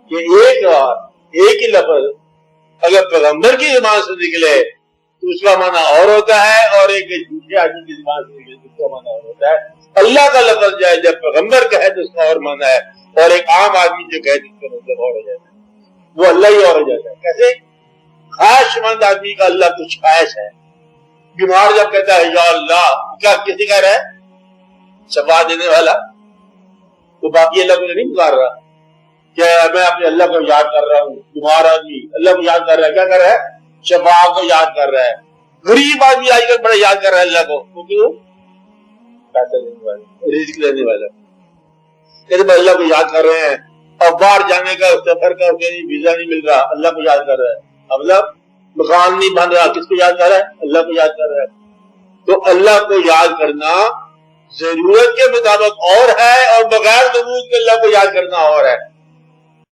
کہ ایک ہی لفظ اگر پیغمبر کی زبان سے نکلے تو اس کا معنی اور ہوتا ہے، اور ایک دوسرے آدمی کی زبان سے نکلے تو اس کا معنی اور ہوتا ہے۔ اللہ کا لفظ جو ہے جب پیغمبر کہے تو اس کا اور معنی ہے، اور ایک عام آدمی جو کہے تو اس کا مطلب اور ہو جاتا ہے، وہ اللہ ہی اور ہو جاتا ہے۔ کیسے؟ خواہش مند آدمی کا اللہ کچھ خواہش ہے، بیمار جب کہتا ہے یا اللہ، کیا کسی کہہ رہا ہے شفا دینے والا، تو باقی اللہ کو نہیں پکار رہا کہ میں اپنے اللہ کو یاد کر رہا ہوں۔ بیمار آدمی اللہ کو یاد کر رہا ہے، کیا کر رہا ہے؟ شفا کو یاد کر رہا ہے۔ غریب آدمی آج کل بڑا یاد کر رہا ہے اللہ کو، کیوں؟ پیسہ دینے والا، رزق دینے والا، کہتے ہیں اللہ کو یاد کر رہے ہیں، اور باہر جانے کا سفر کا ویزا نہیں مل رہا، اللہ کو یاد کر رہا ہے۔ مطلب مکان نہیں بن رہا، کس کو یاد کر رہا ہے؟ اللہ کو یاد کر رہا ہے۔ تو اللہ کو یاد کرنا ضرورت کے مطابق اور ہے، اور بغیر ضرورت کے اللہ کو یاد کرنا اور ہے۔